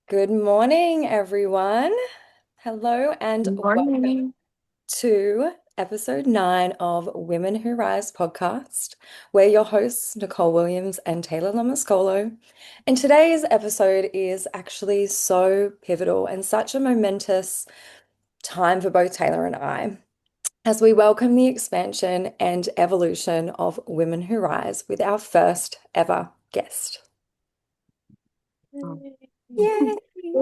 Good morning, everyone. Hello and welcome Morning. to episode 9 of Women Who Rise podcast. We're your hosts, Nicole Williams and Taylor Lamascolo. And today's episode is actually so pivotal and such a momentous time for both Taylor and I as we welcome the expansion and evolution of Women Who Rise with our first ever guest. Oh. Yay! Yay.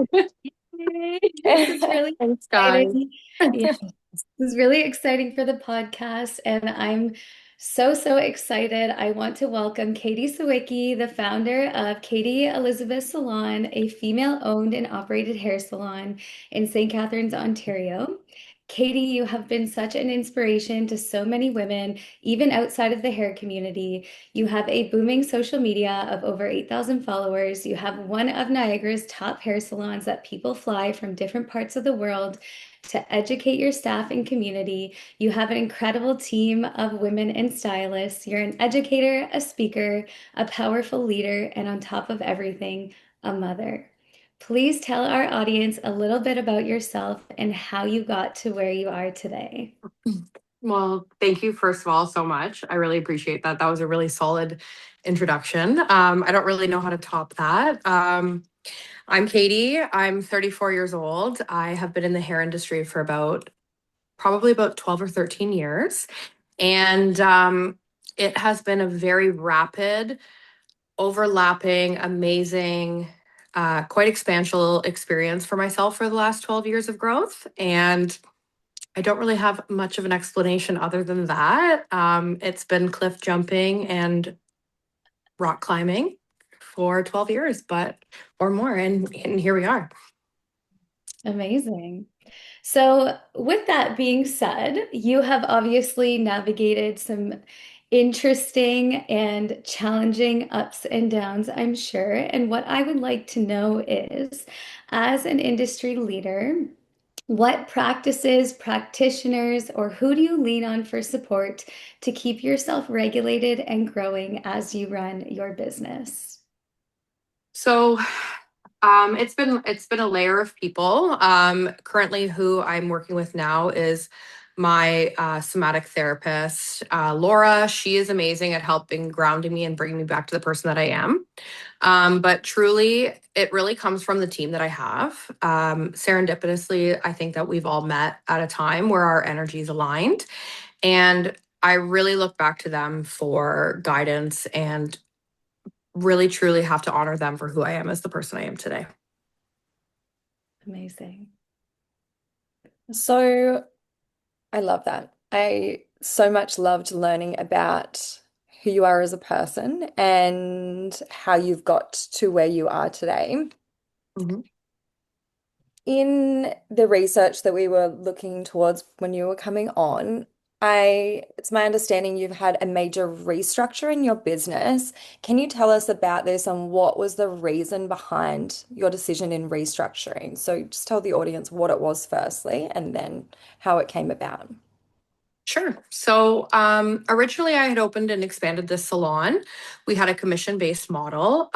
This is really Thanks, guys. exciting. Yeah, this is really exciting for the podcast, and I'm so excited. I want to welcome Katie Sawicki, the founder of Katie Elizabeth Salon, a female-owned and operated hair salon in St. Catharines, Ontario. Katie, you have been such an inspiration to so many women, even outside of the hair community. You have a booming social media of over 8,000 followers. You have one of Niagara's top hair salons that people fly from different parts of the world to educate your staff and community. You have an incredible team of women and stylists. You're an educator, a speaker, a powerful leader, and on top of everything, a mother. Please tell our audience a little bit about yourself and how you got to where you are today. Well, thank you, first of all, so much. I really appreciate that. That was a really solid introduction. I don't really know how to top that. I'm Katie. I'm 34 years old. I have been in the hair industry for probably about 12 or 13 years. And it has been a very rapid, overlapping, amazing, quite expansional experience for myself for the last 12 years of growth. And I don't really have much of an explanation other than that. It's been cliff jumping and rock climbing for 12 years, but or more. And here we are. Amazing. So, with that being said, you have obviously navigated some interesting and challenging ups and downs, I'm sure. And what I would like to know is, as an industry leader, what practices, practitioners, or who do you lean on for support to keep yourself regulated and growing as you run your business? So it's been a layer of people. Currently who I'm working with now is my somatic therapist, Laura. She is amazing at helping grounding me and bringing me back to the person that I am. But truly, it really comes from the team that I have. Serendipitously, I think that we've all met at a time where our energies aligned. And I really look back to them for guidance and really truly have to honor them for who I am as the person I am today. Amazing. So, I love that. I so much loved learning about who you are as a person and how you've got to where you are today. Mhm. In the research that we were looking towards when you were coming on, it's my understanding you've had a major restructure in your business. Can you tell us about this and what was the reason behind your decision in restructuring? So just tell the audience what it was firstly and then how it came about. Sure. So originally, I had opened and expanded this salon. We had a commission-based model.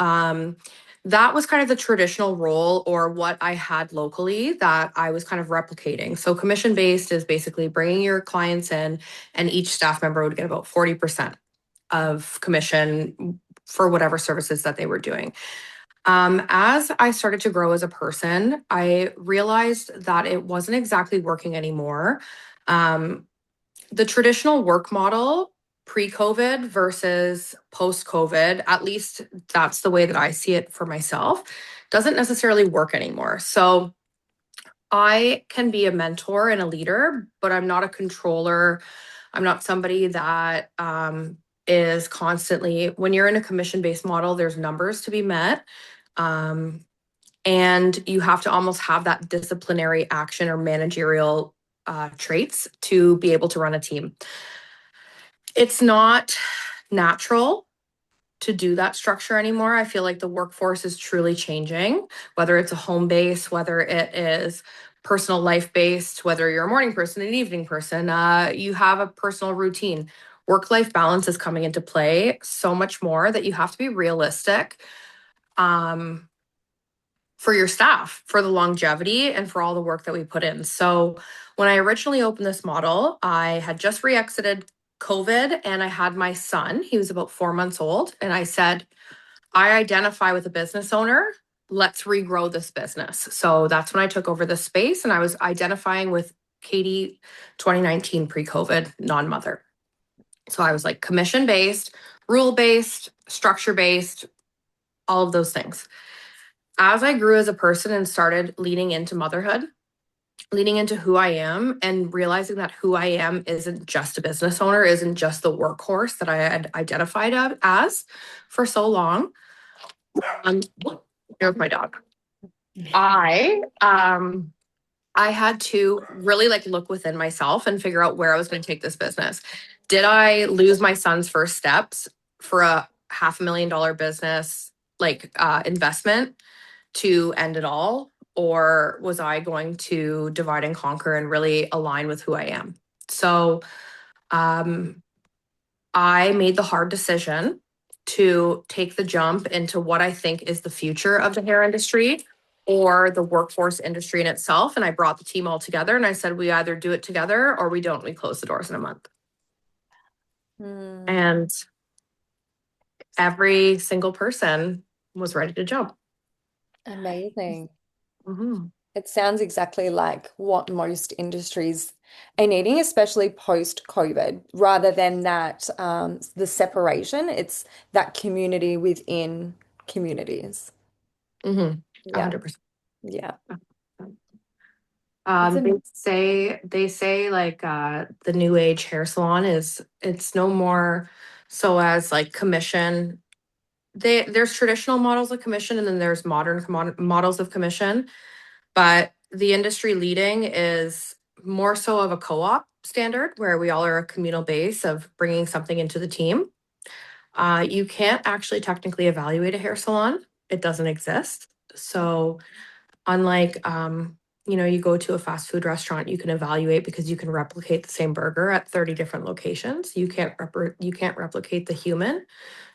That was kind of the traditional role or what I had locally that I was kind of replicating. So commission-based is basically bringing your clients in, and each staff member would get about 40% of commission for whatever services that they were doing. As I started to grow as a person, I realized that it wasn't exactly working anymore. Um, the traditional work model pre-COVID versus post-COVID, at least that's the way that I see it for myself, doesn't necessarily work anymore. So I can be a mentor and a leader, but I'm not a controller. I'm not somebody that is constantly, when you're in a commission-based model, there's numbers to be met. Um, and you have to almost have that disciplinary action or managerial traits to be able to run a team. It's not natural to do that structure anymore. I feel like the workforce is truly changing, whether it's a home base, whether it is personal life based, whether you're a morning person, an evening person, you have a personal routine. Work life balance is coming into play so much more that you have to be realistic um, for your staff, for the longevity and for all the work that we put in. So when I originally opened this model, I had just re-exited COVID and I had my son. He was about 4 months old. And I said, I identify with a business owner. Let's regrow this business. So that's when I took over the space and I was identifying with Katie 2019 pre-COVID non-mother. So I was like commission based, rule based, structure based, all of those things. As I grew as a person and started leaning into motherhood, leaning into who I am and realizing that who I am isn't just a business owner, isn't just the workhorse that I had identified as for so long. Here's my dog. I I had to really like look within myself and figure out where I was going to take this business. Did I lose my son's first steps for a $500,000 business investment to end it all? Or was I going to divide and conquer and really align with who I am? So um, I made the hard decision to take the jump into what I think is the future of the hair industry or the workforce industry in itself. And I brought the team all together and I said, we either do it together or we don't. We close the doors in a month. Hmm. And every single person was ready to jump. Amazing. Mhm. It sounds exactly like what most industries are needing, especially post-COVID, rather than that the separation. It's that community within communities. Mhm. Yeah, 100%. yeah. It's They a say the new age hair salon it's no more so as like commission. There's traditional models of commission and then there's modern models of commission, but the industry leading is more so of a co-op standard where we all are a communal base of bringing something into the team. You can't actually technically evaluate a hair salon. It doesn't exist. So unlike, you go to a fast food restaurant, you can evaluate because you can replicate the same burger at 30 different locations. You can't replicate the human.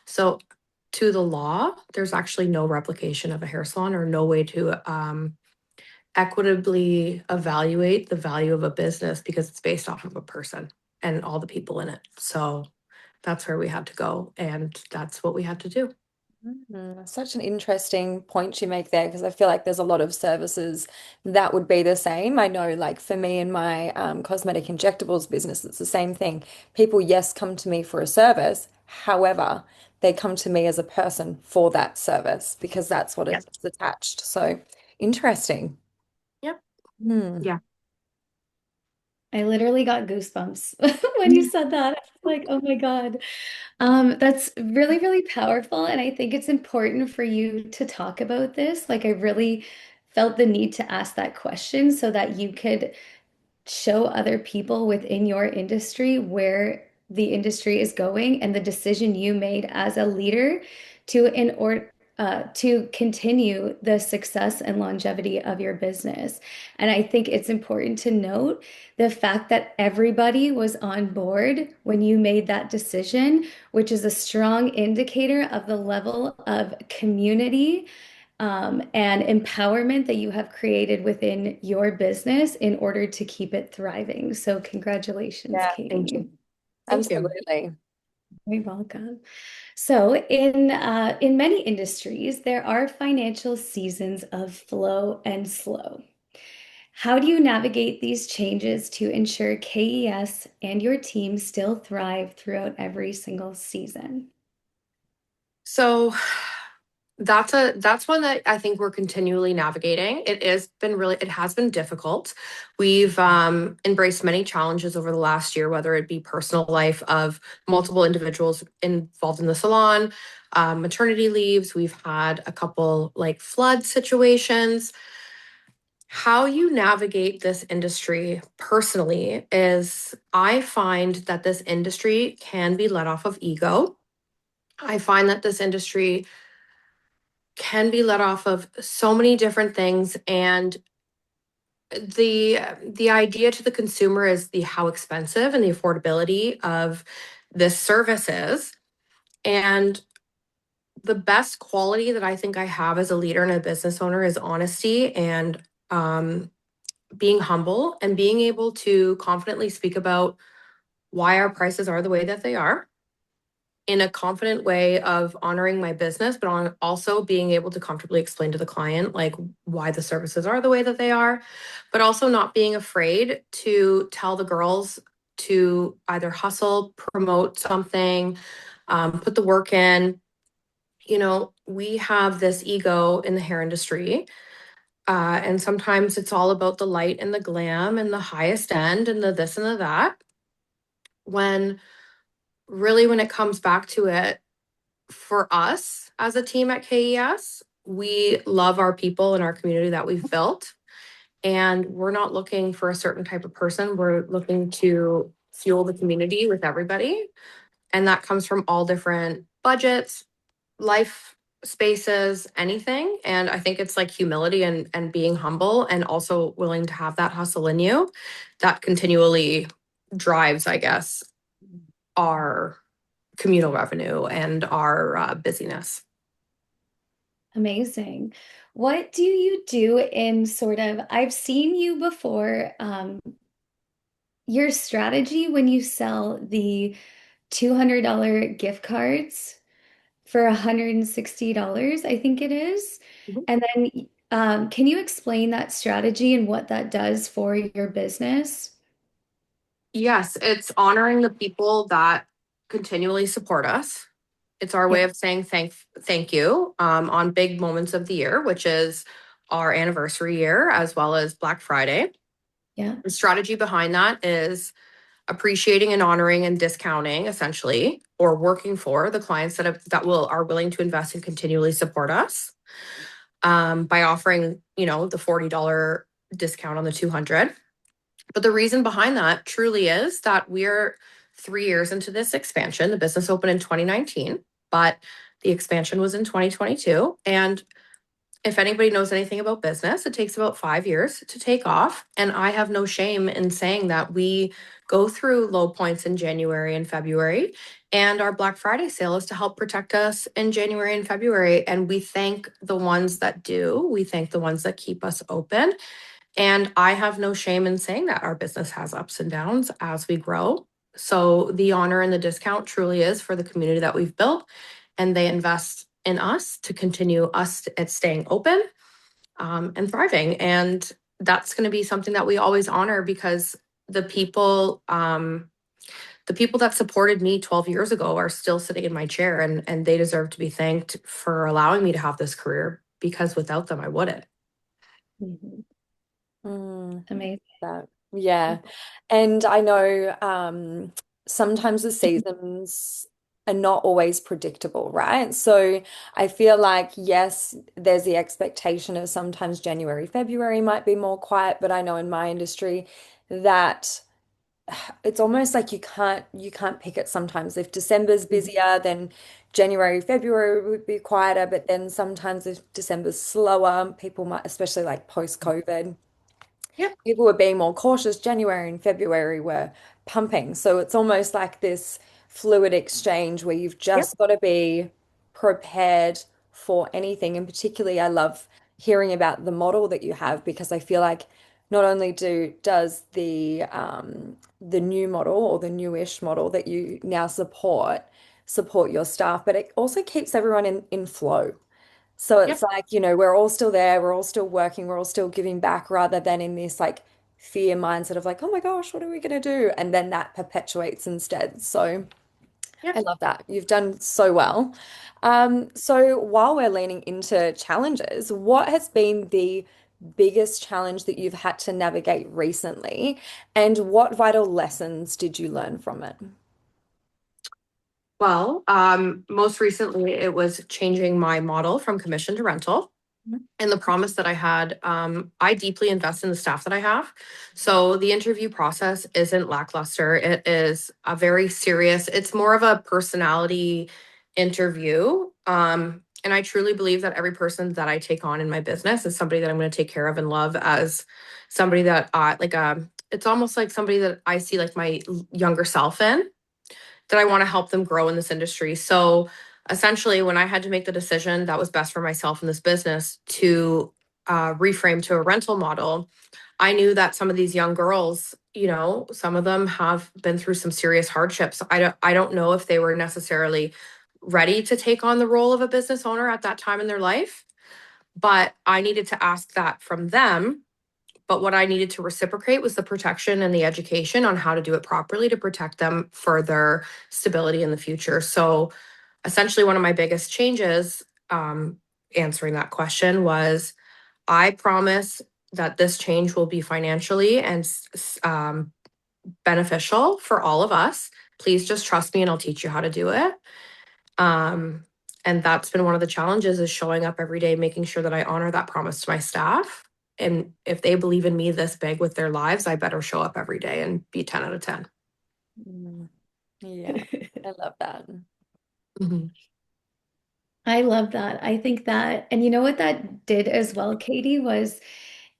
So to the law, there's actually no replication of a hair salon or no way to equitably evaluate the value of a business because it's based off of a person and all the people in it. So that's where we had to go and that's what we had to do. Such an interesting point you make there because I feel like there's a lot of services that would be the same. I know, like for me and my cosmetic injectables business, it's the same thing. People, yes, come to me for a service. However, they come to me as a person for that service because that's what Yes. it's attached. So interesting. Yep. Hmm. Yeah. I literally got goosebumps when you said that. I was like, oh my God. That's really, really powerful. And I think it's important for you to talk about this. Like, I really felt the need to ask that question so that you could show other people within your industry where the industry is going and the decision you made as a leader to continue the success and longevity of your business. And I think it's important to note the fact that everybody was on board when you made that decision, which is a strong indicator of the level of community and empowerment that you have created within your business in order to keep it thriving. So, congratulations, Yeah, Thank Katie. you. Thank you. absolutely. You're welcome. So, in many industries, there are financial seasons of flow and slow. How do you navigate these changes to ensure KES and your team still thrive throughout every single season? So that's one that I think we're continually navigating. It has been difficult. We've embraced many challenges over the last year, whether it be personal life of multiple individuals involved in the salon, maternity leaves. We've had a couple like flood situations. How you navigate this industry personally is I find that this industry can be let off of ego. I find that this industry can be let off of so many different things and the idea to the consumer is the how expensive and the affordability of this service is and the best quality that I think I have as a leader and a business owner is honesty and being humble and being able to confidently speak about why our prices are the way that they are in a confident way of honoring my business, but on also being able to comfortably explain to the client like why the services are the way that they are, but also not being afraid to tell the girls to either hustle, promote something, put the work in. We have this ego in the hair industry. And sometimes it's all about the light and the glam and the highest end and the this and the that. When really, when it comes back to it, for us as a team at KES, we love our people and our community that we've built. And we're not looking for a certain type of person. We're looking to fuel the community with everybody. And that comes from all different budgets, life spaces, anything. And I think it's like humility and being humble and also willing to have that hustle in you that continually drives, I guess, our communal revenue and our busyness. Amazing. What do you do in sort of, I've seen you before, your strategy when you sell the $200 gift cards for $160, I think it is. Mhm. And then can you explain that strategy and what that does for your business? Yes, it's honoring the people that continually support us. It's our Yeah, way of saying thank you on big moments of the year, which is our anniversary year as well as Black Friday. yeah, The strategy behind that is appreciating and honoring and discounting essentially, or working for the clients are willing to invest and continually support us by offering, the $40 discount on the 200. But the reason behind that truly is that we're 3 years into this expansion. The business opened in 2019, but the expansion was in 2022. And if anybody knows anything about business, it takes about 5 years to take off. And I have no shame in saying that we go through low points in January and February. And our Black Friday sale is to help protect us in January and February. And we thank the ones that do, we thank the ones that keep us open. And I have no shame in saying that our business has ups and downs as we grow. So the honor and the discount truly is for the community that we've built, and they invest in us to continue us at staying open and thriving. And that's going to be something that we always honor because the people, the people that supported me 12 years ago are still sitting in my chair, and they deserve to be thanked for allowing me to have this career because without them, I wouldn't. mhm. Mm, Amazing. that. Yeah. And I know sometimes the seasons are not always predictable, right? So I feel like, yes, there's the expectation of sometimes January, February might be more quiet, but I know in my industry that it's almost like you can't pick it sometimes. If December's busier, then January, February would be quieter, but then sometimes if December's slower, people might, especially like post-COVID Yep, people were being more cautious. January and February were pumping. So it's almost like this fluid exchange where you've yep, just got to be prepared for anything. And particularly, I love hearing about the model that you have because I feel like not only does the new model or the newish model that you now support your staff, but it also keeps everyone in flow. So it's yep, like, we're all still there, we're all still working, we're all still giving back rather than in this like fear mindset of like, oh my gosh, what are we going to do? And then that perpetuates instead. So yep. I love that. You've done so well. So while we're leaning into challenges, what has been the biggest challenge that you've had to navigate recently? And what vital lessons did you learn from it? Well, most recently it was changing my model from commission to rental. And the promise that I had, I deeply invest in the staff that I have. So the interview process isn't lackluster. It is a very serious, it's more of a personality interview. And I truly believe that every person that I take on in my business is somebody that I'm going to take care of and love as somebody that it's almost like somebody that I see like my younger self in that I want to help them grow in this industry. So essentially, when I had to make the decision that was best for myself in this business to reframe to a rental model, I knew that some of these young girls, some of them have been through some serious hardships. I don't know if they were necessarily ready to take on the role of a business owner at that time in their life, but I needed to ask that from them. But what I needed to reciprocate was the protection and the education on how to do it properly to protect them for their stability in the future. So essentially, one of my biggest changes, answering that question, was I promise that this change will be financially and beneficial for all of us. Please just trust me and I'll teach you how to do it. Um, and that's been one of the challenges, is showing up every day, making sure that I honor that promise to my staff. And if they believe in me this big with their lives, I better show up every day and be 10 out of 10. Yeah, I love that. Mhm. I love that. I think that, and you know what that did as well, Katie, was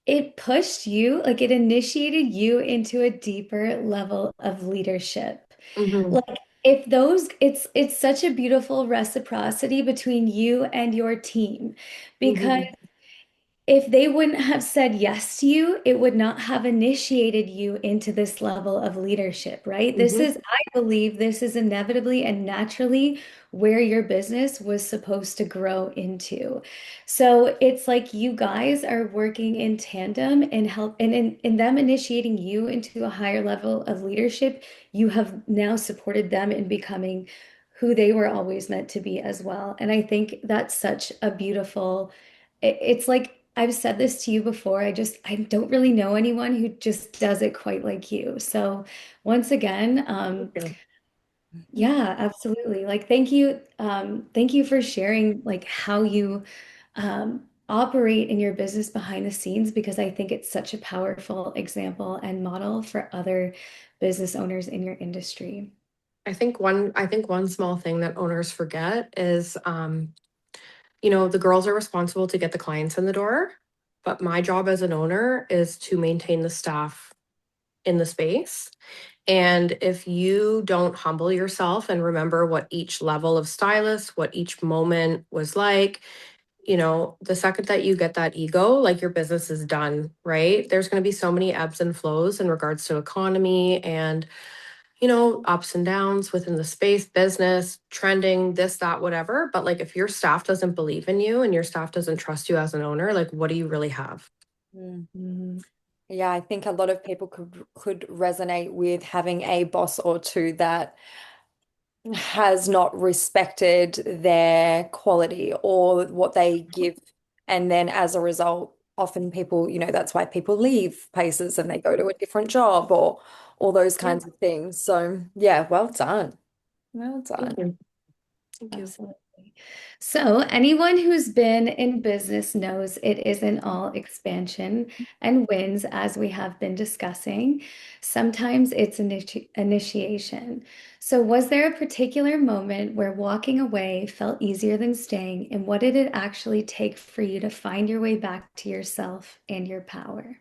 it pushed you, like it initiated you into a deeper level of leadership. Mhm. Like if those, it's such a beautiful reciprocity between you and your team, because Mhm. if they wouldn't have said yes to you, it would not have initiated you into this level of leadership, right? This Mhm. is, I believe, this is inevitably and naturally where your business was supposed to grow into. So it's like you guys are working in tandem and help, and in them initiating you into a higher level of leadership, you have now supported them in becoming who they were always meant to be as well. And I think that's such a beautiful, it's like I've said this to you before. I don't really know anyone who just does it quite like you. So once again, Thank you. yeah, absolutely. Like, thank you for sharing like how you operate in your business behind the scenes, because I think it's such a powerful example and model for other business owners in your industry. I think one small thing that owners forget is, the girls are responsible to get the clients in the door, but my job as an owner is to maintain the staff in the space. And if you don't humble yourself and remember what each level of stylist, what each moment was like, the second that you get that ego, like, your business is done, right? There's going to be so many ebbs and flows in regards to economy and, ups and downs within the space, business, trending, this, that, whatever. But like, if your staff doesn't believe in you and your staff doesn't trust you as an owner, like, what do you really have? Mhm. Yeah, I think a lot of people could resonate with having a boss or two that has not respected their quality or what they give. And then as a result, often people, that's why people leave places and they go to a different job or all those Yeah. kinds of things. So yeah, well done. Well Thank done. you. Thank you. Absolutely. So, anyone who's been in business knows it isn't all expansion and wins, as we have been discussing. Sometimes it's initiation. So, was there a particular moment where walking away felt easier than staying? And what did it actually take for you to find your way back to yourself and your power?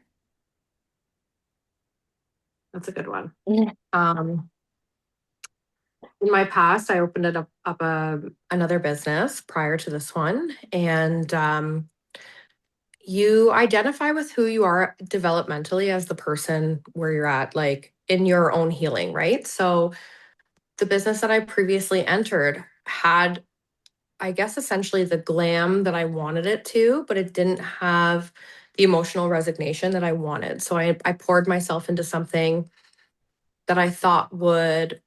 That's a good one. Yeah. Um, in my past, I opened another business prior to this one, and you identify with who you are developmentally as the person where you're at, like, in your own healing, right? So the business that I previously entered had, I guess, essentially the glam that I wanted it to, but it didn't have the emotional resignation that I wanted. So I poured myself into something that I thought would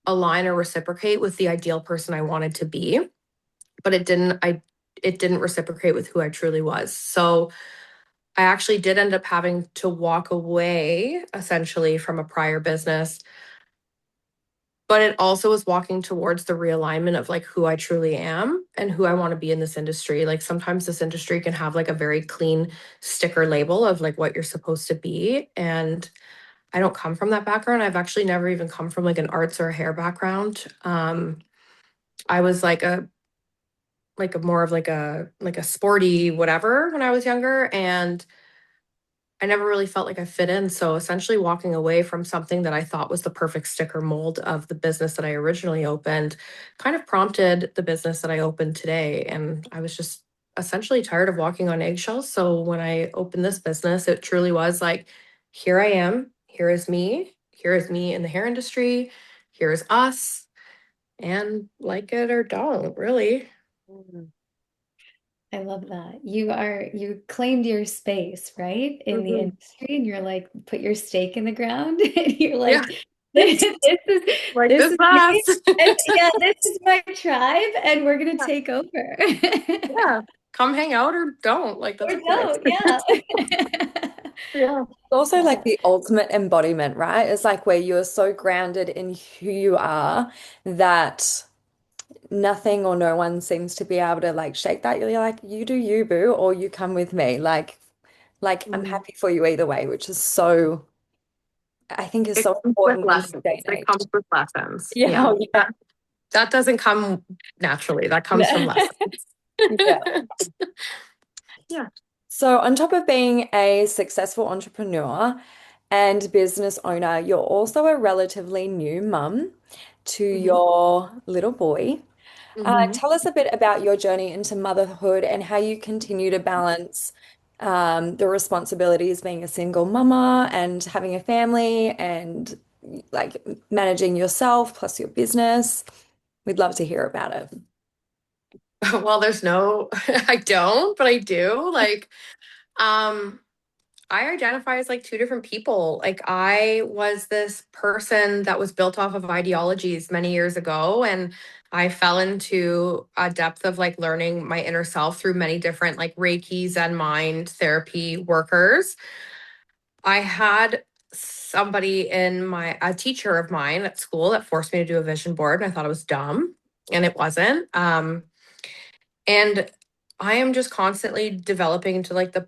align or reciprocate with the ideal person I wanted to be, but it didn't reciprocate with who I truly was. So I actually did end up having to walk away essentially from a prior business, but it also was walking towards the realignment of like who I truly am and who I want to be in this industry. Like, sometimes this industry can have like a very clean sticker label of like what you're supposed to be. And I don't come from that background. I've actually never even come from like an arts or a hair background. I was like a more of like a sporty whatever when I was younger. And I never really felt like I fit in. So essentially walking away from something that I thought was the perfect sticker mold of the business that I originally opened kind of prompted the business that I opened today. And I was just essentially tired of walking on eggshells. So when I opened this business, it truly was like, here I am, here is me in the hair industry, here is us, and like it or don't, really. Mm. I love that. You claimed your space, right? In the Mhm. industry, and you're like, put your stake in the ground, and you're Yeah. like, is Like this this is me. us. And yeah, this is my tribe, and we're gonna take over. Yeah. Come hang out or don't. Like that's Or okay. don't, yeah. Yeah. Also like Yeah. the ultimate embodiment, right? It's like where you're so grounded in who you are that nothing or no one seems to be able to like shake that. You're like, you do you, boo, or you come with me. Like I'm Mhm. happy for you either way, which is so, I think is It so comes with important in this lessons. day and It age. comes with lessons. Yeah, Yeah. oh, yeah. That doesn't come naturally. That comes from lessons. Yeah. Yeah. So, on top of being a successful entrepreneur and business owner, you're also a relatively new mum to Hmm. your little boy. Hmm. Tell us a bit about your journey into motherhood and how you continue to balance the responsibilities being a single mama and having a family and like managing yourself plus your business. We'd love to hear about it. Well, there's no, I don't, but I do. Um, I identify as like two different people. Like I was this person that was built off of ideologies many years ago, and I fell into a depth of like learning my inner self through many different like Reiki, Zen mind therapy workers. I had somebody in my a teacher of mine at school that forced me to do a vision board, and I thought it was dumb, and it wasn't. And I am just constantly developing into like the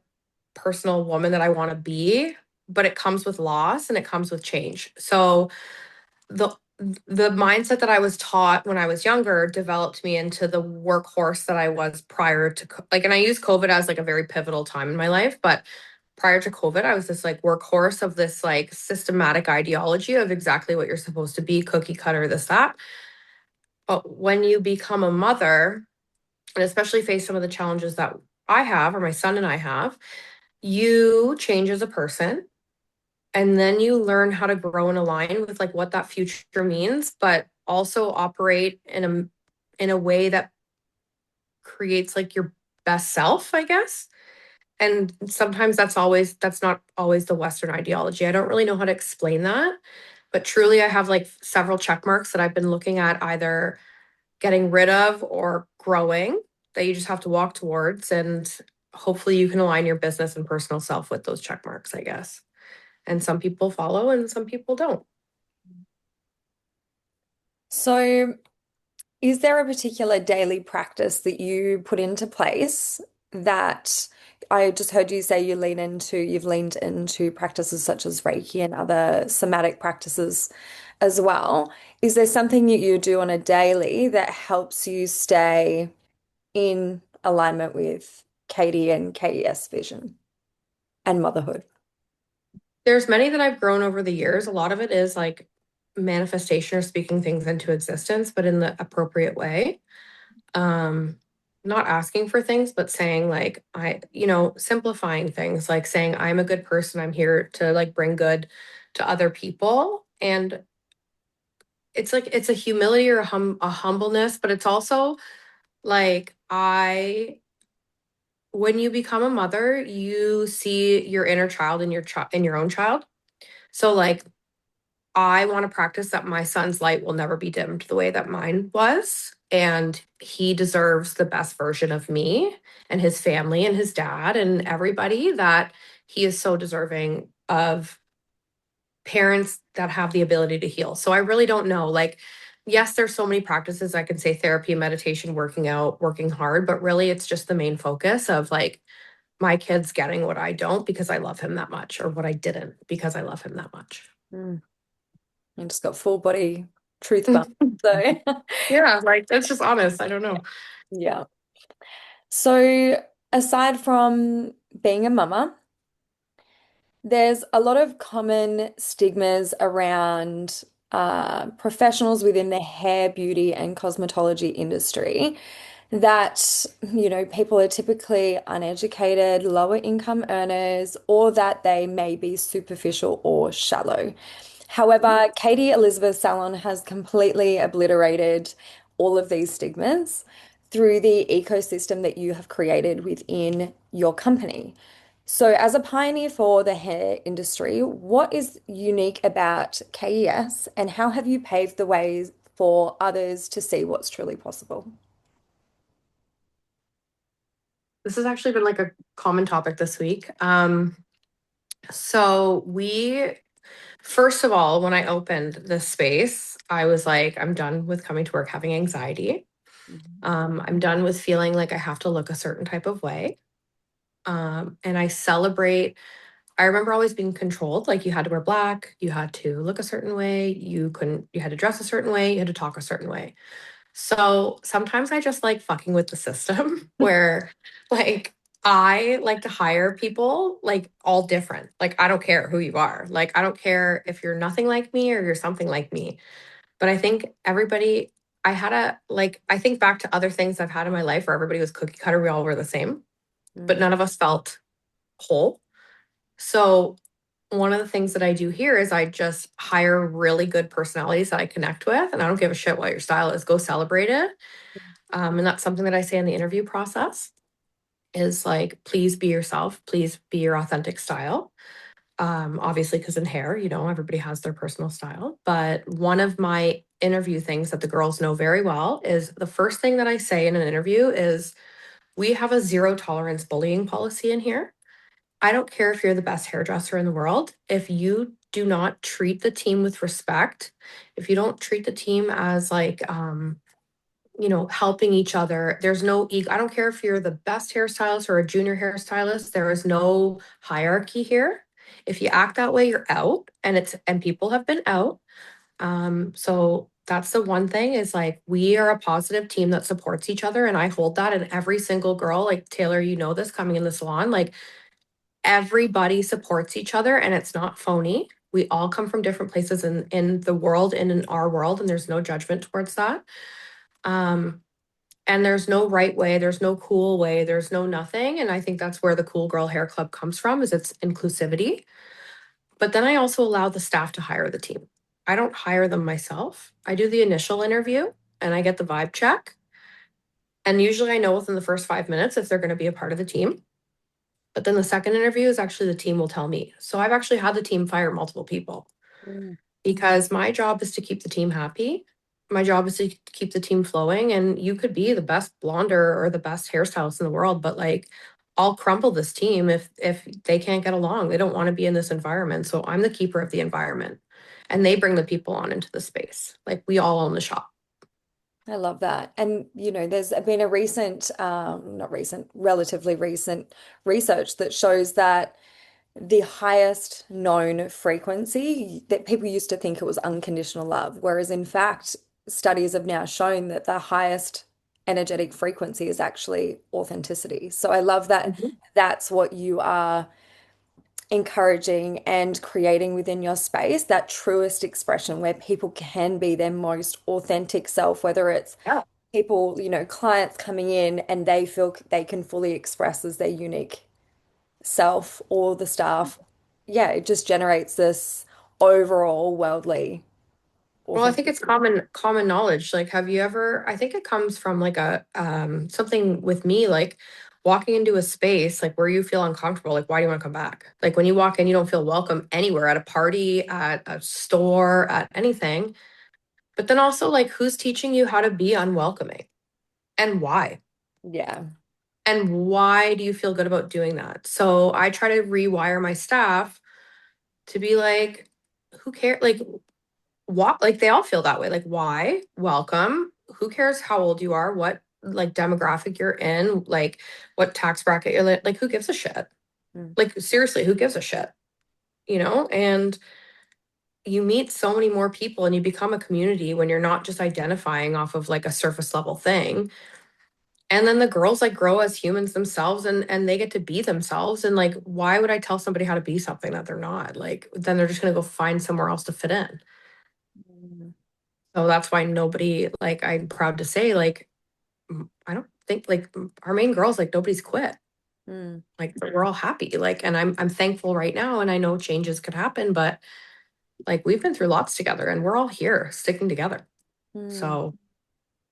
personal woman that I want to be, but it comes with loss and it comes with change. So the the mindset that I was taught when I was younger developed me into the workhorse that I was prior to like, and I use COVID as like a very pivotal time in my life, but prior to COVID, I was this like workhorse of this like systematic ideology of exactly what you're supposed to be, cookie cutter, this, that. But when you become a mother, and especially face some of the challenges that I have or my son and I have, you change as a person, and then you learn how to grow and align with like what that future means, but also operate in a way that creates like your best self, I guess. And sometimes that's not always the Western ideology. I don't really know how to explain that, but truly I have like several check marks that I've been looking at either getting rid of or growing that you just have to walk towards, and hopefully you can align your business and personal self with those check marks, I guess. And some people follow and some people don't. So, is there a particular daily practice that you put into place that I just heard you say you've leaned into practices such as Reiki and other somatic practices as well. Is there something that you do on a daily that helps you stay in alignment with Katie and KES vision and motherhood? There's many that I've grown over the years. A lot of it is like manifestation or speaking things into existence, but in the appropriate way. Um, not asking for things, but saying like simplifying things, like saying I'm a good person. I'm here to like bring good to other people. And it's like it's a humility or a humbleness, but it's also like I when you become a mother, you see your inner child in your own child. So like I want to practice that my son's light will never be dimmed the way that mine was. And he deserves the best version of me and his family and his dad and everybody, that he is so deserving of parents that have the ability to heal. So I really don't know. Like, yes, there's so many practices. I can say therapy, meditation, working out, working hard, but really it's just the main focus of like my kid's getting what I don't because I love him that much, or what I didn't because I love him that much. Mm. I just got full body truth bump. So, Yeah, like that's just honest. I don't know. yeah. So, aside from being a mama, There's a lot of common stigmas around professionals within the hair, beauty, and cosmetology industry that, people are typically uneducated, lower income earners, or that they may be superficial or shallow. However, Katie Elizabeth Salon has completely obliterated all of these stigmas through the ecosystem that you have created within your company. So, as a pioneer for the hair industry, what is unique about KES and how have you paved the ways for others to see what's truly possible? This has actually been like a common topic this week. So we, first of all, when I opened this space, I was like, I'm done with coming to work having anxiety. I'm done with feeling like I have to look a certain type of way. And I celebrate, I remember always being controlled, like you had to wear black, you had to look a certain way, you had to dress a certain way, you had to talk a certain way. So sometimes I just like fucking with the system where like I like to hire people like all different. Like I don't care who you are. Like I don't care if you're nothing like me or you're something like me. But I think everybody, I had a like I think back to other things I've had in my life where everybody was cookie cutter, we all were the same, but Mm, none of us felt whole. So one of the things that I do here is I just hire really good personalities that I connect with, and I don't give a shit what your style is. Go celebrate it. And that's something that I say in the interview process is like, please be yourself. Please be your authentic style. Obviously, because in hair, everybody has their personal style. But one of my interview things that the girls know very well is the first thing that I say in an interview is, we have a zero tolerance bullying policy in here. I don't care if you're the best hairdresser in the world. If you do not treat the team with respect, if you don't treat the team as like, helping each other. There's no ego. I don't care if you're the best hairstylist or a junior hairstylist. There is no hierarchy here. If you act that way, you're out. And people have been out. So that's the one thing is like we are a positive team that supports each other. And I hold that in every single girl. Like Taylor, this coming in the salon, like everybody supports each other and it's not phony. We all come from different places in the world and in our world, and there's no judgment towards that. Um, and there's no right way, there's no cool way, there's no nothing. And I think that's where the Cool Girl Hair Club comes from, is its inclusivity. But then I also allow the staff to hire the team. I don't hire them myself. I do the initial interview and I get the vibe check. And usually I know within the first 5 minutes if they're going to be a part of the team. But then the second interview is actually the team will tell me. So I've actually had the team fire multiple people mm. because my job is to keep the team happy. My job is to keep the team flowing. And you could be the best blonder or the best hairstylist in the world, but like I'll crumple this team if they can't get along. They don't want to be in this environment. So I'm the keeper of the environment. And they bring the people on into the space. Like we all own the shop. I love that. And, there's been a recent, not recent, relatively recent research that shows that the highest known frequency that people used to think it was unconditional love, whereas in fact, studies have now shown that the highest energetic frequency is actually authenticity. So I love that Mhm. that's what you are encouraging and creating within your space, that truest expression where people can be their most authentic self, whether it's Yeah. people, clients coming in and they feel they can fully express as their unique self or the staff. Yeah, it just generates this overall worldly Well, I think authentic. it's common knowledge. Like, have you ever, I think it comes from like a something with me, like walking into a space like where you feel uncomfortable, like why do you want to come back? Like when you walk in, you don't feel welcome anywhere, at a party, at a store, at anything. But then also like who's teaching you how to be unwelcoming and why? Yeah. And why do you feel good about doing that? So I try to rewire my staff to be like, who cares? Like what, like they all feel that way, like why, welcome, who cares how old you are, what like demographic you're in, like what tax bracket you're in, like who gives a shit, Mm. like seriously, who gives a shit, and you meet so many more people and you become a community when you're not just identifying off of like a surface level thing. And then the girls like grow as humans themselves and they get to be themselves. And like, why would I tell somebody how to be something that they're not? Like, then they're just gonna go find somewhere else to fit in. Mm. So that's why nobody, like, I'm proud to say, like, I don't think like our main girls, like nobody's quit. Mm. Like we're all happy. Like, and I'm thankful right now. And I know changes could happen, but like we've been through lots together and we're all here sticking together. Mm. So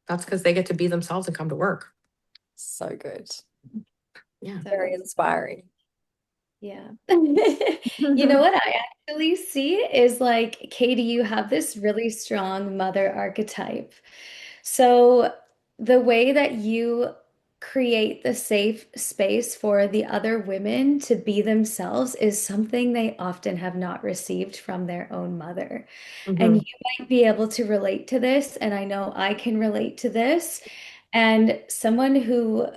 that's because they get to be themselves and come to work. So good. Yeah. Very So inspiring. yeah. You know what I actually see is like, Katie, you have this really strong mother archetype. So the way that you create the safe space for the other women to be themselves is something they often have not received from their own mother. And Hmm. you might be able to relate to this, and I know I can relate to this. And someone who,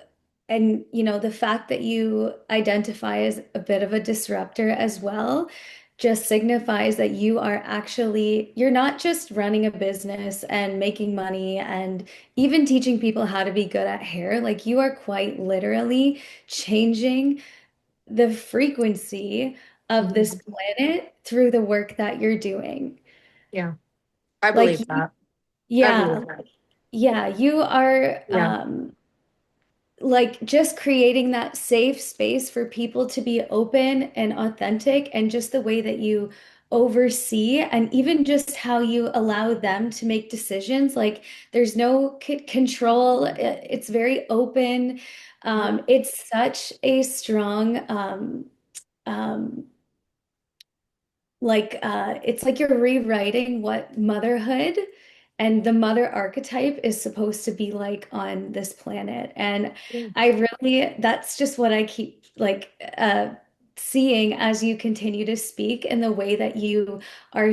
and the fact that you identify as a bit of a disruptor as well, just signifies that you're not just running a business and making money and even teaching people how to be good at hair. Like you are quite literally changing the frequency of this Hmm. planet through the work that you're doing. Yeah. I Like, believe that. I believe yeah, that. yeah, you are Yeah. like just creating that safe space for people to be open and authentic, and just the way that you oversee and even just how you allow them to make decisions. Like there's no control. It's very open. It's such a strong um, it's like you're rewriting what motherhood and the mother archetype is supposed to be like on this planet. And Yeah. that's just what I keep like seeing as you continue to speak, and the way that you are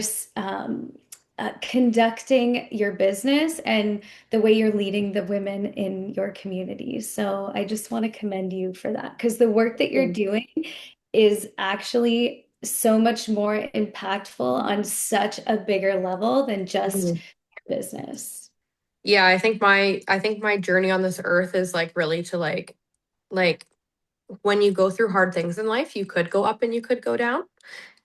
conducting your business and the way you're leading the women in your community. So I just want to commend you for that, because the work that you're doing is actually so much more impactful on such a bigger level than just Mhm. business. Yeah, I think my journey on this earth is like really to like when you go through hard things in life, you could go up and you could go down.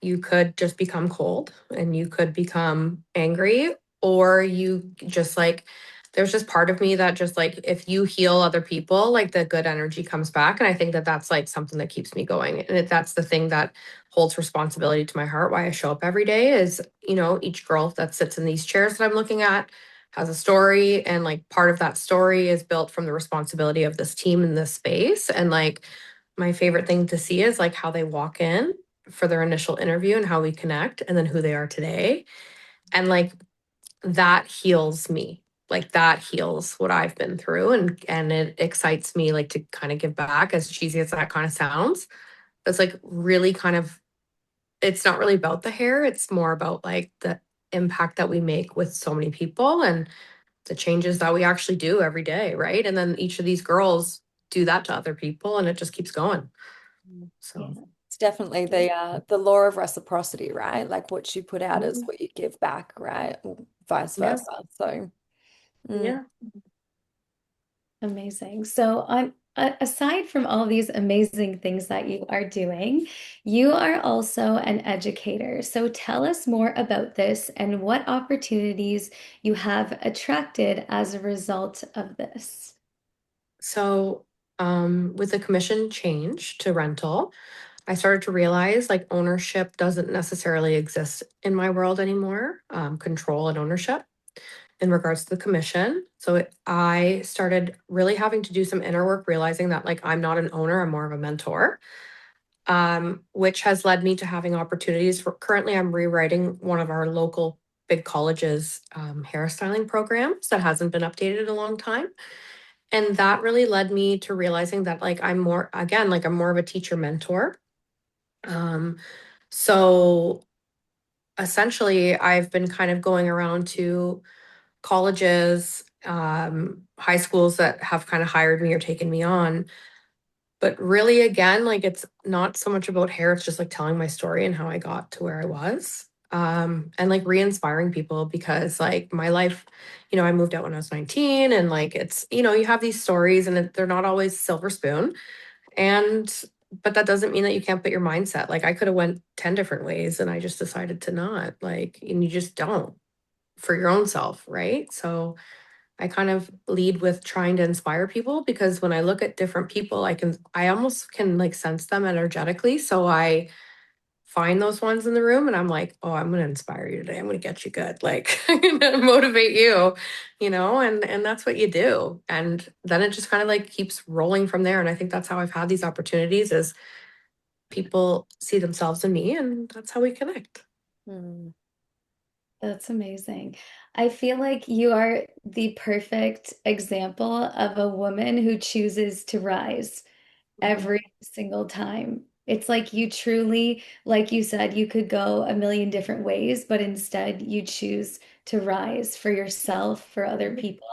You could just become cold and you could become angry, or you just like, there's just part of me that just like, if you heal other people, like the good energy comes back. And I think that that's like something that keeps me going. And that's the thing that holds responsibility to my heart, why I show up every day is, each girl that sits in these chairs that I'm looking at has a story. And like part of that story is built from the responsibility of this team in this space. And like, my favorite thing to see is like how they walk in for their initial interview and how we connect and then who they are today. And like that heals me. Like that heals what I've been through and it excites me like to kind of give back, as cheesy as that kind of sounds. It's like really kind of, it's not really about the hair, it's more about like the impact that we make with so many people and the changes that we actually do every day, right? And then each of these girls do that to other people and it just keeps going. So Yeah. It's definitely the law of reciprocity, right? Like what you put out is mhm. what you give back, right? Or vice Yeah. versa. So, mm, Yeah. Amazing. So aside from all these amazing things that you are doing, you are also an educator. So tell us more about this and what opportunities you have attracted as a result of this. So, with the commission change to rental, I started to realize like ownership doesn't necessarily exist in my world anymore, control and ownership in regards to the commission. So, I started really having to do some inner work, realizing that like I'm not an owner, I'm more of a mentor, which has led me to having opportunities for currently, I'm rewriting one of our local big colleges hairstyling programs that hasn't been updated in a long time. And that really led me to realizing that like I'm more, again, like I'm more of a teacher mentor. Um, so essentially I've been kind of going around to colleges, high schools that have kind of hired me or taken me on. But really, again, like it's not so much about hair, it's just like telling my story and how I got to where I was. and like re-inspiring people because like my life, I moved out when I was 19 and like it's, you have these stories and they're not always silver spoon. And but that doesn't mean that you can't put your mindset. Like I could have went 10 different ways and I just decided to not, like, and you just don't for your own self, right? So I kind of lead with trying to inspire people because when I look at different people, I almost can like sense them energetically. So I find those ones in the room and I'm like, oh, I'm going to inspire you today. I'm going to get you good. Like I'm going to motivate you, and that's what you do. And then it just kind of like keeps rolling from there. And I think that's how I've had these opportunities is people see themselves in me and that's how we connect. Mm. That's amazing. I feel like you are the perfect example of a woman who chooses to rise Mhm. every single time. It's like you truly, like you said, you could go a million different ways, but instead you choose to rise for yourself, for other people,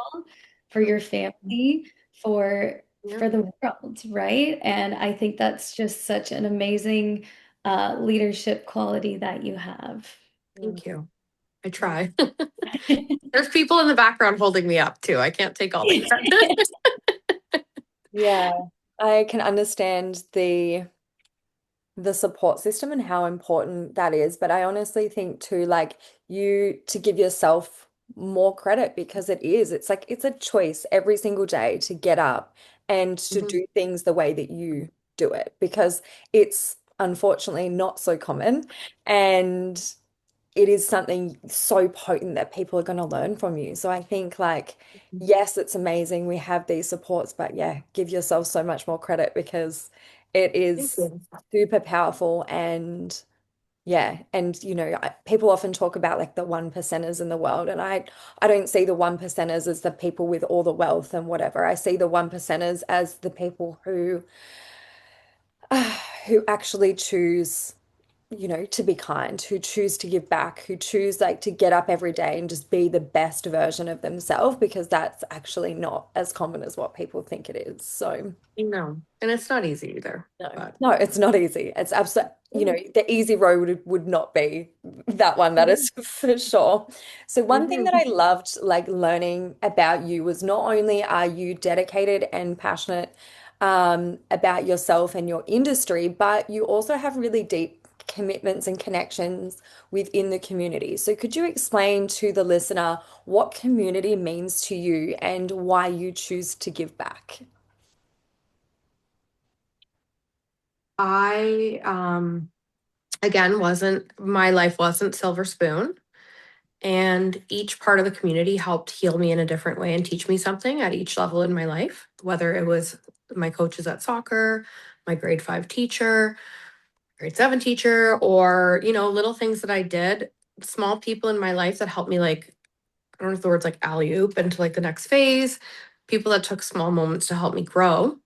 for your family, Yeah, for the world, right? And I think that's just such an amazing leadership quality that you have. Mm. thank you. I try. There's people in the background holding me up too. I can't take all the credit. Yeah, I can understand the support system and how important that is. But I honestly think too, like you to give yourself more credit because it is. It's like it's a choice every single day to get up and to Mhm. do things the way that you do it because it's unfortunately not so common. And it is something so potent that people are going to learn from you. So I think like, yes, it's amazing we have these supports, but yeah, give yourself so much more credit because it Thank is you. super powerful and yeah, and people often talk about like the one percenters in the world, and I don't see the one percenters as the people with all the wealth and whatever. I see the one percenters as the people who actually choose to be kind, who choose to give back, who choose like to get up every day and just be the best version of themselves because that's actually not as common as what people think it is. So, No, and it's not easy either, no, but no, it's not easy. It's absolutely, the easy road would not be that one, that is for sure. So, one thing that Mhm. I loved like learning about you was not only are you dedicated and passionate about yourself and your industry, but you also have really deep commitments and connections within the community. So, could you explain to the listener what community means to you and why you choose to give back? I again wasn't my life wasn't silver spoon. And each part of the community helped heal me in a different way and teach me something at each level in my life, whether it was my coaches at soccer, my grade 5 teacher, grade 7 teacher, or, little things that I did, small people in my life that helped me, like, I don't know if the word's like alley oop into like the next phase, people that took small moments to help me grow.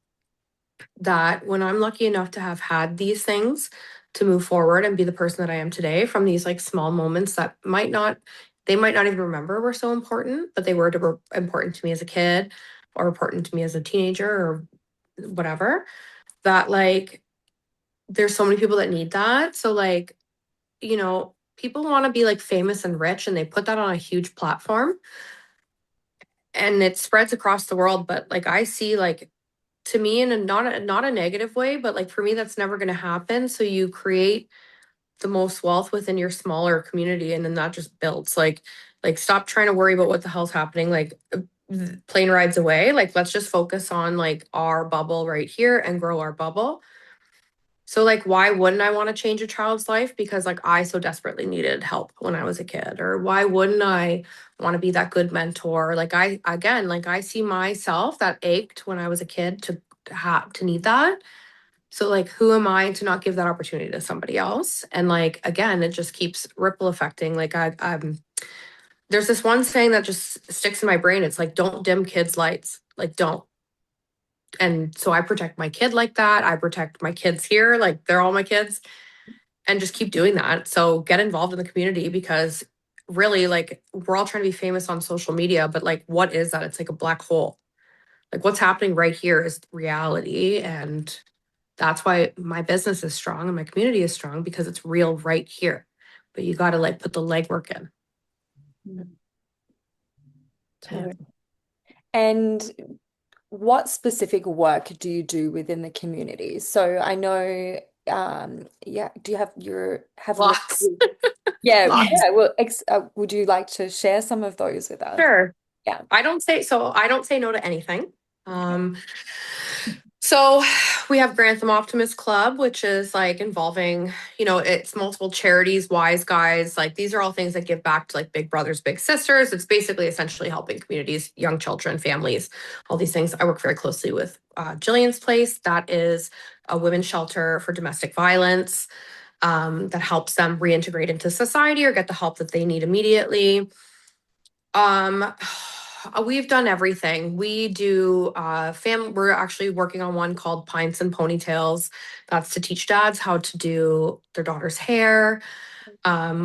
That when I'm lucky enough to have had these things to move forward and be the person that I am today from these like small moments that they might not even remember were so important, but they were important to me as a kid or important to me as a teenager or whatever, that like there's so many people that need that. So like, people want to be like famous and rich and they put that on a huge platform and it spreads across the world. But like I see like to me in a not a negative way, but like for me that's never going to happen. So you create the most wealth within your smaller community and then that just builds like stop trying to worry about what the hell's happening, like plane rides away, like let's just focus on like our bubble right here and grow our bubble. So like why wouldn't I want to change a child's life because like I so desperately needed help when I was a kid, or why wouldn't I want to be that good mentor? Like I again, like I see myself that ached when I was a kid to have to need that. So like who am I to not give that opportunity to somebody else? And like again, it just keeps ripple affecting. Like I'm there's this one saying that just sticks in my brain. It's like don't dim kids' lights. Like don't. And so I protect my kid like that. I protect my kids here, like they're all my kids, and just keep doing that. So get involved in the community because really like we're all trying to be famous on social media, but like what is that? It's like a black hole. Like what's happening right here is reality. And that's why my business is strong and my community is strong because it's real right here. but you got to like put the legwork in. So, yeah. And what specific work do you do within the community? So I know, yeah, do you have your, Lots, yeah, lots. yeah, well, would you like to share some of those with us? Sure. Yeah. I don't say no to anything. Um, so we have Grantham Optimist Club, which is like involving, it's multiple charities, wise guys. Like these are all things that give back to like big brothers, big sisters. It's basically essentially helping communities, young children, families, all these things. I work very closely with Jillian's Place. That is a women's shelter for domestic violence that helps them reintegrate into society or get the help that they need immediately. Um, we've done everything. We do we're actually working on one called Pints and Ponytails. That's to teach dads how to do their daughter's hair.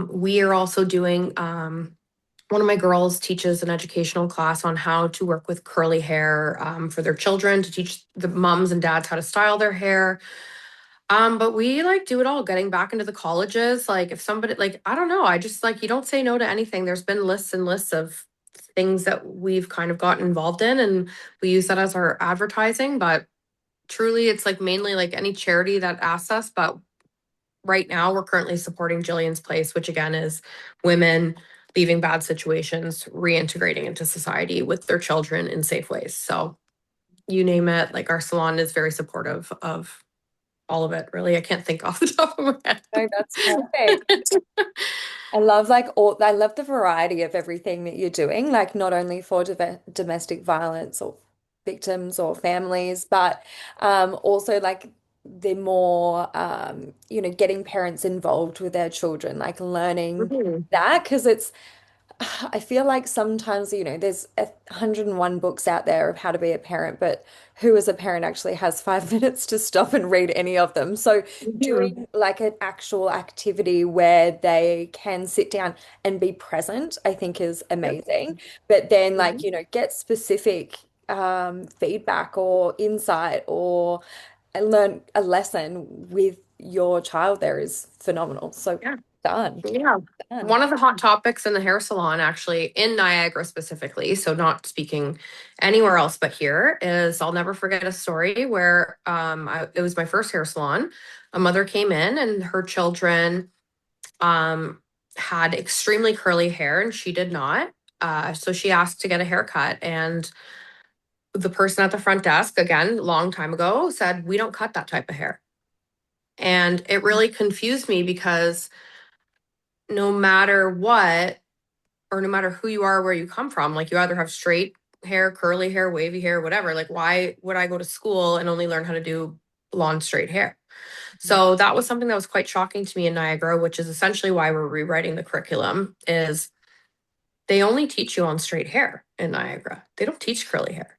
We are also doing one of my girls teaches an educational class on how to work with curly hair for their children to teach the moms and dads how to style their hair. But we like do it all, getting back into the colleges. Like if somebody like, I don't know, I just like you don't say no to anything. There's been lists and lists of things that we've kind of gotten involved in and we use that as our advertising. But truly it's like mainly like any charity that asks us. But right now we're currently supporting Jillian's Place, which again is women leaving bad situations, reintegrating into society with their children in safe ways. So you name it, like our salon is very supportive of all of it, really. I can't think off the top of my head. No, that's perfect. I love the variety of everything that you're doing, like not only for domestic violence or victims or families, but also like the more getting parents involved with their children, like learning Mhm. that because it's I feel like sometimes, there's 101 books out there of how to be a parent, but who as a parent actually has 5 minutes to stop and read any of them? So Mhm. doing like an actual activity where they can sit down and be present, I think is Yep. amazing. But then like, Mhm. get specific feedback or insight or learn a lesson with your child there is phenomenal. So Yeah. done, Yeah. done. One of the hot topics in the hair salon, actually, in Niagara specifically, so not speaking anywhere else but here, is I'll never forget a story where it was my first hair salon. A mother came in and her children um, had extremely curly hair and she did not. So she asked to get a haircut. And the person at the front desk, again, long time ago, said, "We don't cut that type of hair." And it really confused me because no matter what, or no matter who you are, where you come from, like you either have straight hair, curly hair, wavy hair, whatever. Like, why would I go to school and only learn how to do blonde straight hair? So that was something that was quite shocking to me in Niagara, which is essentially why we're rewriting the curriculum is they only teach you on straight hair in Niagara. They don't teach curly hair.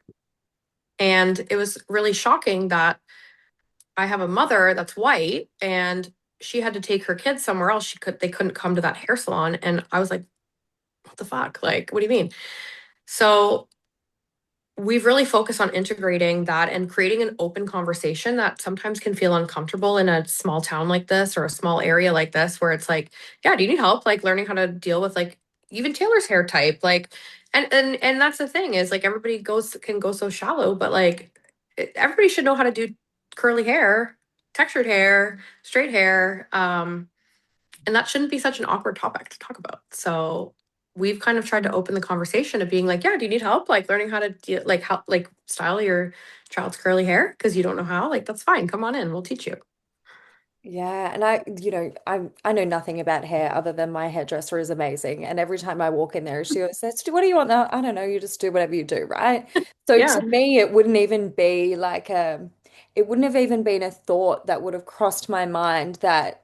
And it was really shocking that I have a mother that's white and she had to take her kids somewhere else. They couldn't come to that hair salon. And I was like, what the fuck? Like, what do you mean? So we've really focused on integrating that and creating an open conversation that sometimes can feel uncomfortable in a small town like this or a small area like this, where it's like, yeah, do you need help like learning how to deal with like even Taylor's hair type? Like, and that's the thing is like everybody can go so shallow, but like everybody should know how to do curly hair, textured hair, straight hair. And that shouldn't be such an awkward topic to talk about. So we've kind of tried to open the conversation of being like, yeah, do you need help like learning how to like how like style your child's curly hair because you don't know how? Like that's fine. Come on in, we'll teach you. Yeah, and I know nothing about hair other than my hairdresser is amazing. And every time I walk in there, she always says, "What do you want now?" I don't know, you just do whatever you do, right? So Yeah, to me, it wouldn't even be like it wouldn't have even been a thought that would have crossed my mind that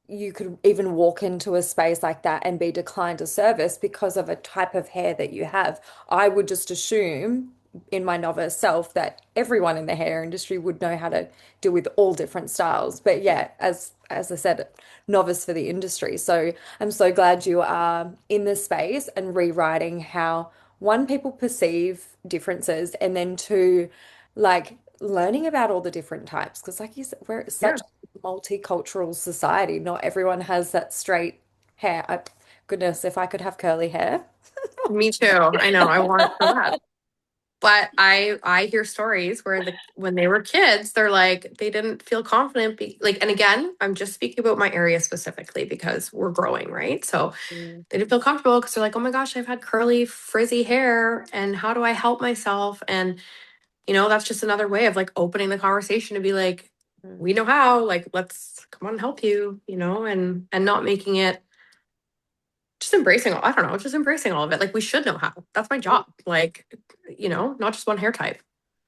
you could even walk into a space like that and be declined a service because of a type of hair that you have. I would just assume in my novice self that everyone in the hair industry would know how to deal with all different styles. But yeah, as I said, novice for the industry. So I'm so glad you are in this space and rewriting how one, people perceive differences, and then two, like learning about all the different types. Because like you said, we're yeah, such multicultural society. Not everyone has that straight hair. Goodness, if I could have curly hair. Me too. I know. I want it so bad. But I hear stories where when they were kids, they're like they didn't feel confident like, and again, I'm just speaking about my area specifically because we're growing, right? So Mm, they didn't feel comfortable because they're like, oh my gosh, I've had curly, frizzy hair, and how do I help myself? And that's just another way of like opening the conversation to be like, mm, we know how, like, let's come on and help you, and not making it just embracing I don't know, just embracing all of it. Like we should know how. That's my mm. job. Like, not just one hair type.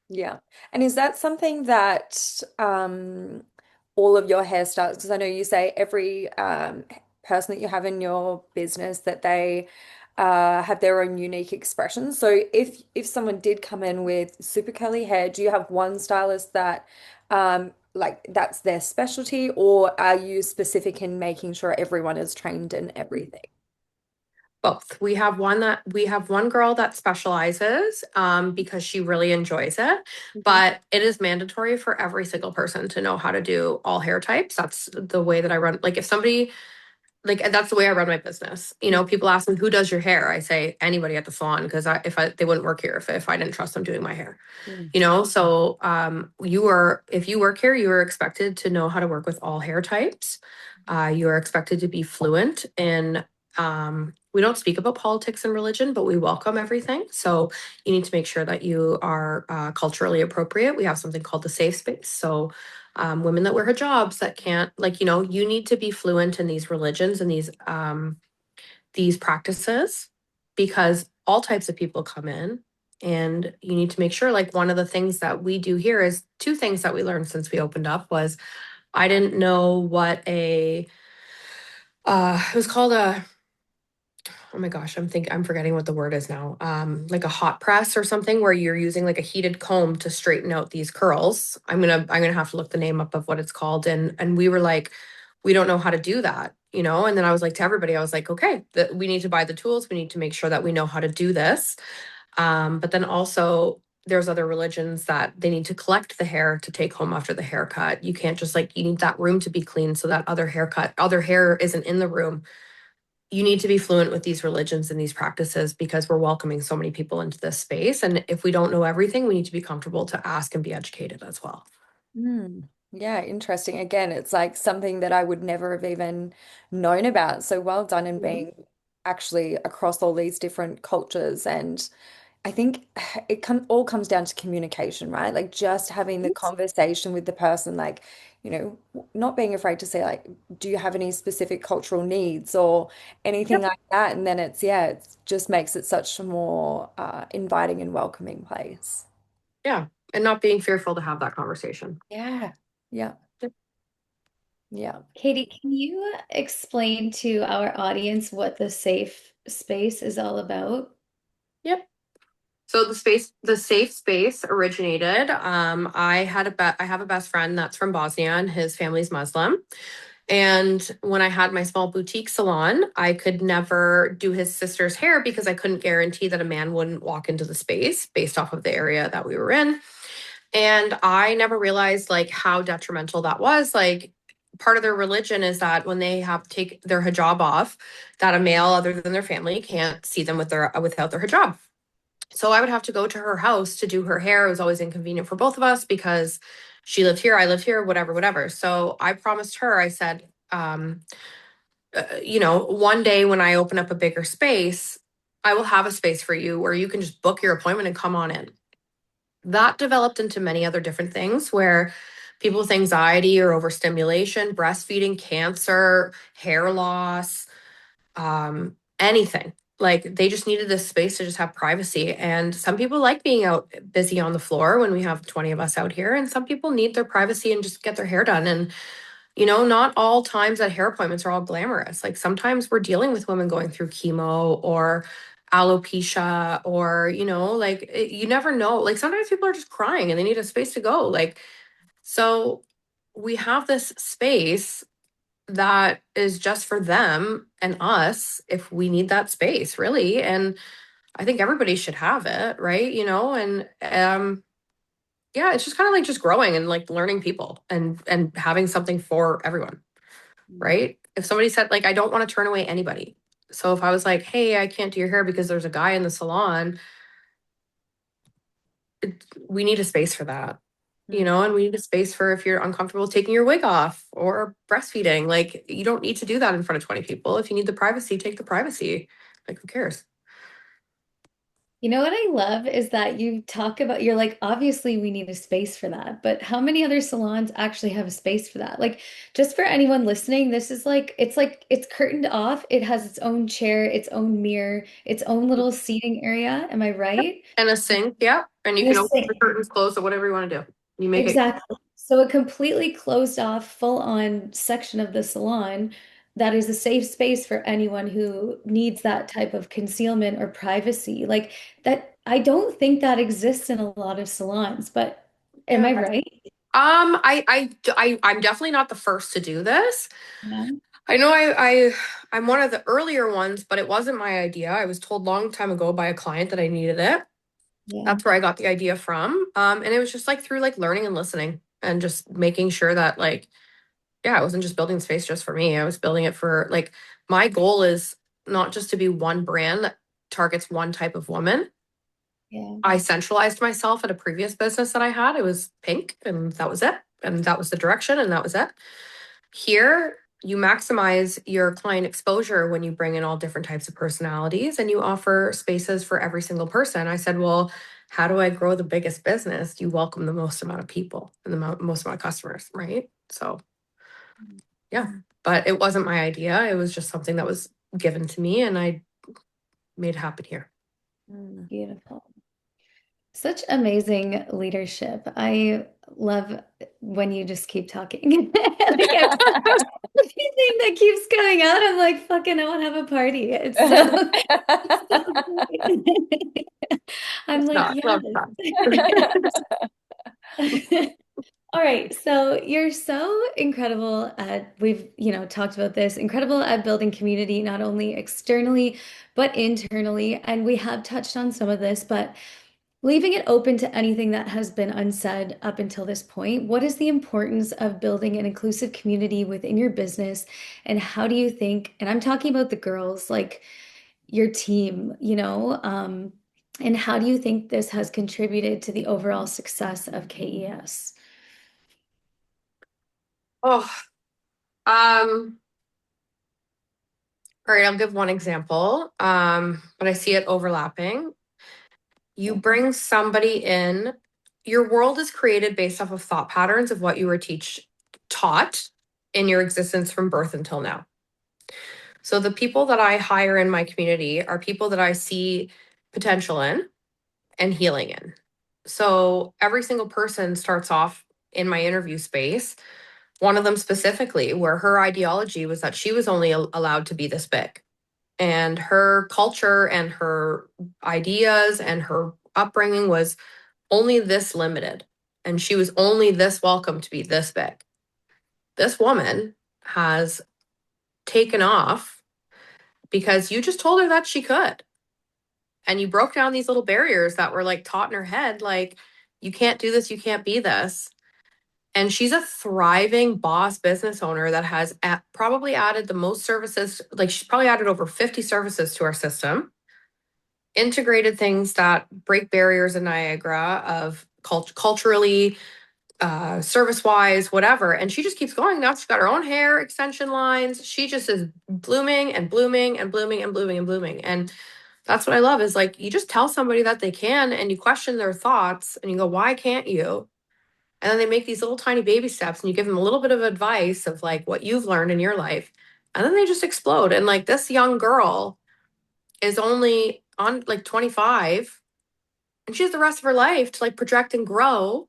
Yeah. And is that something that all of your hairstyles, because I know you say every person that you have in your business that they have their own unique expression. So if someone did come in with super curly hair, do you have one stylist that like that's their specialty, or are you specific in making sure everyone is trained in everything? Both. We have one girl that specializes because she really enjoys it, Mhm. but it is mandatory for every single person to know how to do all hair types. That's the way that I run. Like if somebody like that's the way I run my business. People ask me who does your hair. I say anybody at the salon because they wouldn't work here if I didn't trust them doing my hair. Mm. So if you work here, you are expected to know how to work with all hair types. You are expected to be fluent in we don't speak about politics and religion, but we welcome everything. So you need to make sure that you are culturally appropriate. We have something called the safe space. So women that wear hijabs that can't, like, you need to be fluent in these religions and these practices because all types of people come in, and you need to make sure, like, one of the things that we do here is two things that we learned since we opened up was I didn't know what it was called oh my gosh, I'm forgetting what the word is now. Like a hot press or something where you're using like a heated comb to straighten out these curls. I'm gonna have to look the name up of what it's called. And we were like, we don't know how to do that, And then I was like to everybody, I was like, okay, that we need to buy the tools. We need to make sure that we know how to do this. But then also there's other religions that they need to collect the hair to take home after the haircut. You can't just like you need that room to be clean so that other hair isn't in the room. You need to be fluent with these religions and these practices because we're welcoming so many people into this space. And if we don't know everything, we need to be comfortable to ask and be educated as well. Mm. Yeah, interesting. Again, it's like something that I would never have even known about. So well done in Mhm. being actually across all these different cultures. And I think all comes down to communication, right? Like just having the conversation with the person, like, not being afraid to say, like, do you have any specific cultural needs or anything Yep. like that? And then it just makes it such a more inviting and welcoming place. Yeah. And not being fearful to have that conversation. Yeah. Yeah. Yep. Yeah. Katie, can you explain to our audience what the safe space is all about? Yep. So the safe space originated. I have a best friend that's from Bosnia and his family's Muslim. And when I had my small boutique salon, I could never do his sister's hair because I couldn't guarantee that a man wouldn't walk into the space based off of the area that we were in. And I never realized like how detrimental that was. Like part of their religion is that when they have to take their hijab off, that a male other than their family can't see them without their hijab. So I would have to go to her house to do her hair. It was always inconvenient for both of us because she lived here, I lived here, whatever, whatever. So I promised her, I said, one day when I open up a bigger space, I will have a space for you where you can just book your appointment and come on in. That developed into many other different things where people with anxiety or overstimulation, breastfeeding, cancer, hair loss, anything. Like they just needed this space to just have privacy. And some people like being out busy on the floor when we have 20 of us out here. And some people need their privacy and just get their hair done. And, not all times at hair appointments are all glamorous. Like sometimes we're dealing with women going through chemo or alopecia or, you never know. Like sometimes people are just crying and they need a space to go. Like, so we have this space that is just for them and us if we need that space, really. And I think everybody should have it, right? And yeah, it's just kind of like just growing and like learning people and having something for everyone, Mm. right? If somebody said, like, I don't want to turn away anybody. So if I was like, hey, I can't do your hair because there's a guy in the salon, we need a space for that, and we need a space for if you're uncomfortable taking your wig off or breastfeeding. Like, you don't need to do that in front of 20 people. If you need the privacy, take the privacy. Like, who cares? You know what I love is that you talk about, you're like, obviously we need a space for that, but how many other salons actually have a space for that? Like, just for anyone listening, this is like it's curtained off. It has its own chair, its own mirror, its own little seating area. Am I right? And a sink, yeah. And you And a can open the sink. curtains, close it, whatever you want to do. You make it. Exactly. So a completely closed off, full on section of the salon that is a safe space for anyone who needs that type of concealment or privacy. Like that, I don't think that exists in a lot of salons, but am Yeah. I right? I'm definitely not the first to do this. Yeah. I know I'm one of the earlier ones, but it wasn't my idea. I was told long time ago by a client that I needed it. Yeah. That's where I got the idea from. And it was just like through like learning and listening and just making sure that, like, yeah, I wasn't just building space just for me. I was building it for, like, my goal is not just to be one brand that targets one type of woman. Yeah. I centralized myself at a previous business that I had. It was pink and that was it. And that was the direction and that was it. Here, you maximize your client exposure when you bring in all different types of personalities and you offer spaces for every single person. I said, well, how do I grow the biggest business? You welcome the most amount of people and the most amount of customers, right? So, yeah, but it wasn't my idea. It was just something that was given to me and I made it happen here. Beautiful. Such amazing leadership. I love when you just keep talking. Like everything that keeps coming out, I'm like, fucking, I want to have a party. It's so great. I'm It's like, not, love yes. that. All right, so you're so incredible at, we've, talked about this, incredible at building community, not only externally, but internally. And we have touched on some of this, but leaving it open to anything that has been unsaid up until this point, what is the importance of building an inclusive community within your business? And how do you think, and I'm talking about the girls, like your team, and how do you think this has contributed to the overall success of KES? Oh, um, all right, I'll give one example. But I see it overlapping. You Yeah. bring somebody in, your world is created based off of thought patterns of what you were taught in your existence from birth until now. So the people that I hire in my community are people that I see potential in and healing in. So every single person starts off in my interview space, one of them specifically, where her ideology was that she was only allowed to be this big. And her culture and her ideas and her upbringing was only this limited. And she was only this welcome to be this big. This woman has taken off because you just told her that she could. And you broke down these little barriers that were like taught in her head, like, you can't do this, you can't be this. And she's a thriving boss business owner that has probably added the most services. Like, she's probably added over 50 services to our system, integrated things that break barriers in Niagara of culturally, service wise, whatever. And she just keeps going. Now she's got her own hair extension lines. She just is blooming and blooming and blooming and blooming and blooming. And that's what I love is, like, you just tell somebody that they can and you question their thoughts and you go, why can't you? And then they make these little tiny baby steps and you give them a little bit of advice of like what you've learned in your life. And then they just explode. And like, this young girl is only on like 25 and she has the rest of her life to like project and grow.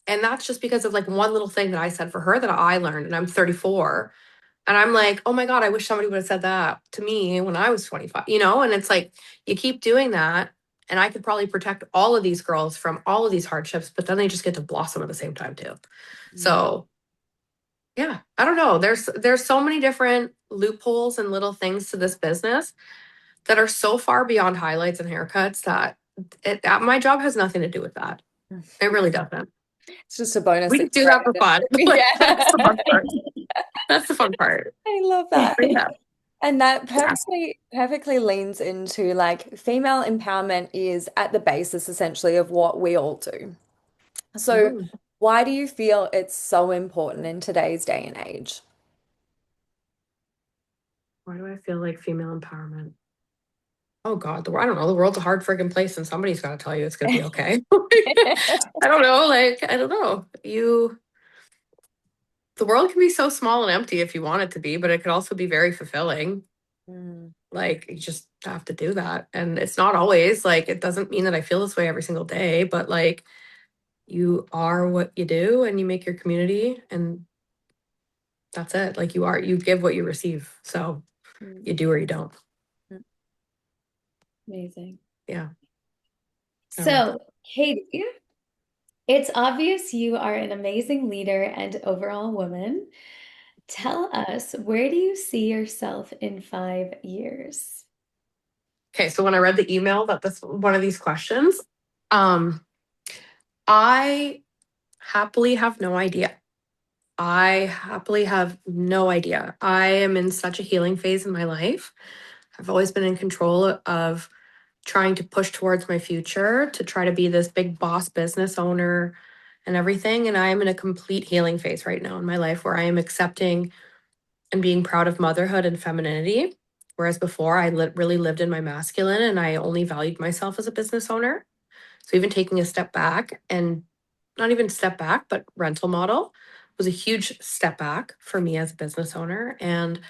And that's just because of like one little thing that I said for her that I learned. And I'm 34. And I'm like, oh my God, I wish somebody would have said that to me when I was 25, And it's like, you keep doing that. And I could probably protect all of these girls from all of these hardships, but then they just get to blossom at the same time too. So yeah, I don't know. There's so many different loopholes and little things to this business that are so far beyond highlights and haircuts that my job has nothing to do with that. It really doesn't. It's just a bonus We that can do you're that for fun. great. Like, that's the fun part. That's the fun part. I love But that. yeah. And that Yeah. perfectly leans into like female empowerment is at the basis essentially of what we all do. So Mhm. why do you feel it's so important in today's day and age? Why do I feel like female empowerment? Oh God, I don't know. The world's a hard freaking place, and somebody's got to tell you it's gonna be okay. I don't know. Like, I don't know. The world can be so small and empty if you want it to be, but it could also be very fulfilling. Mm, Like, you just have to do that. And it's not always like, it doesn't mean that I feel this way every single day, but like, you are what you do and you make your community, and that's it. Like, you give what you receive. So you mm, do or you don't. mm. Amazing. Yeah. I love So, that. Katie, it's obvious you are an amazing leader and overall woman. Tell us, where do you see yourself in 5 years? Okay. So when I read the email about this, one of these questions, um, I happily have no idea. I happily have no idea. I am in such a healing phase in my life. I've always been in control of trying to push towards my future to try to be this big boss business owner and everything. And I am in a complete healing phase right now in my life where I am accepting and being proud of motherhood and femininity. Whereas before, I really lived in my masculine and I only valued myself as a business owner. So even taking a step back, and not even step back, but rental model was a huge step back for me as a business owner. And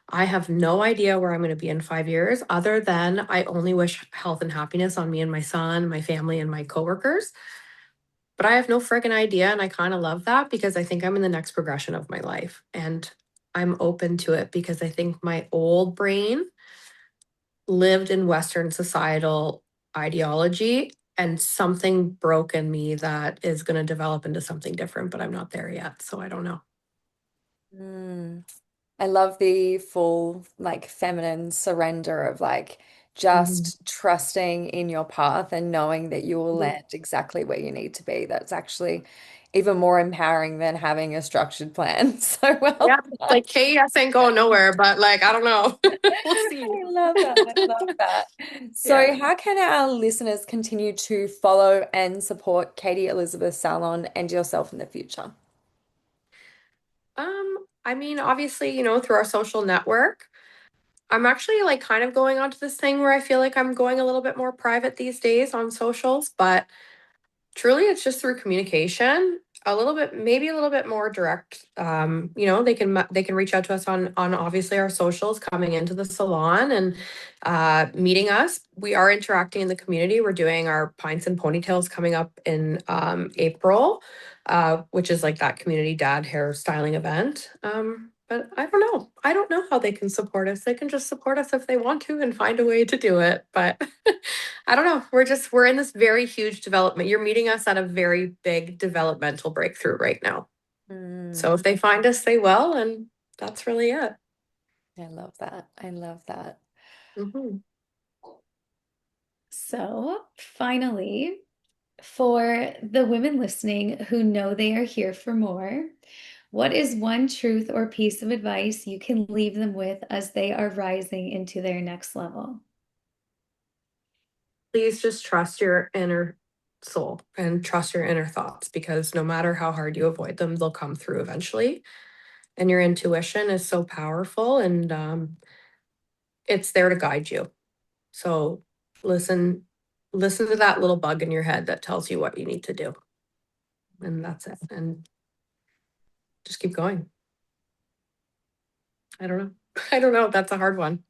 I have no idea where I'm going to be in 5 years, other than I only wish health and happiness on me and my son, my family, and my coworkers. But I have no friggin' idea. And I kind of love that because I think I'm in the next progression of my life. And I'm open to it because I think my old brain lived in Western societal ideology, and something broke in me that is going to develop into something different, but I'm not there yet. So I don't know. Mm. I love the full like feminine surrender of like Mhm. just trusting in your path and knowing that you will Mhm. land exactly where you need to be. That's actually even more empowering than having a structured plan. So Yeah, well done. like KES ain't going nowhere, but like, I don't know. We'll see. I love that. I love that. Yeah. So, how can our listeners continue to follow and support Katie Elizabeth Salon and yourself in the future? I mean, obviously, through our social network, I'm actually like kind of going onto this thing where I feel like I'm going a little bit more private these days on socials, but truly, it's just through communication, a little bit, maybe a little bit more direct. They can reach out to us on obviously our socials, coming into the salon and meeting us. We are interacting in the community. We're doing our pints and ponytails coming up in April, which is like that community dad hair styling event. But I don't know. I don't know how they can support us. They can just support us if they want to and find a way to do it. But I don't know. We're in this very huge development. You're meeting us at a very big developmental breakthrough right now. So Mm, if they find us, they will, and that's really it. I love that. I love that. Mhm. So, finally, for the women listening who know they are here for more, what is one truth or piece of advice you can leave them with as they are rising into their next level? Please just trust your inner soul and trust your inner thoughts, because no matter how hard you avoid them, they'll come through eventually. And your intuition is so powerful, and it's there to guide you. So listen, listen to that little bug in your head that tells you what you need to do, and that's it. And just keep going. I don't know. I don't know. That's a hard one.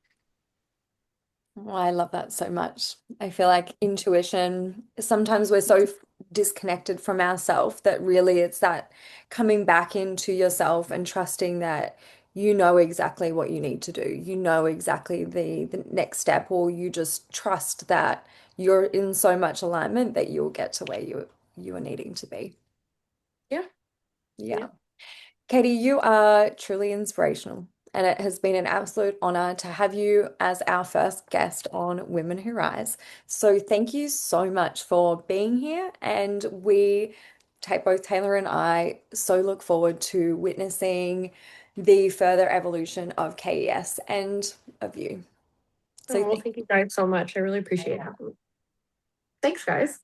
Oh, I love that so much. I feel like intuition, sometimes we're so disconnected from ourselves that really it's that coming back into yourself and trusting that you know exactly what you need to do. You know exactly the next step, or you just trust that you're in so much alignment that you'll get to where you are needing to be. Yeah. Yeah. Yeah. Katie, you are truly inspirational, and it has been an absolute honor to have you as our first guest on Women Who Rise. So, thank you so much for being here, and we both Taylor and I so look forward to witnessing the further evolution of KES and of you. Oh, So well, thank you guys so much. I really appreciate having me. Thanks, guys.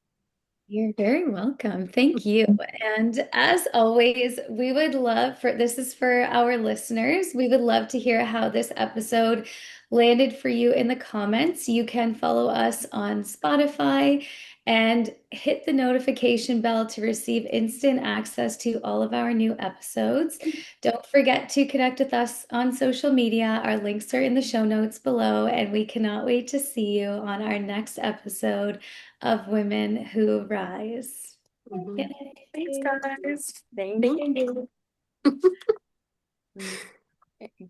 You're very welcome. Thank you. And as always, we would love for this is for our listeners. We would love to hear how this episode landed for you in the comments. You can follow us on Spotify and hit the notification bell to receive instant access to all of our new episodes. Don't forget to connect with us on social media. Our links are in the show notes below, and we cannot wait to see you on our next episode of Women Who Rise. Mhm. Yay. Thanks, guys. thank Thank you. you.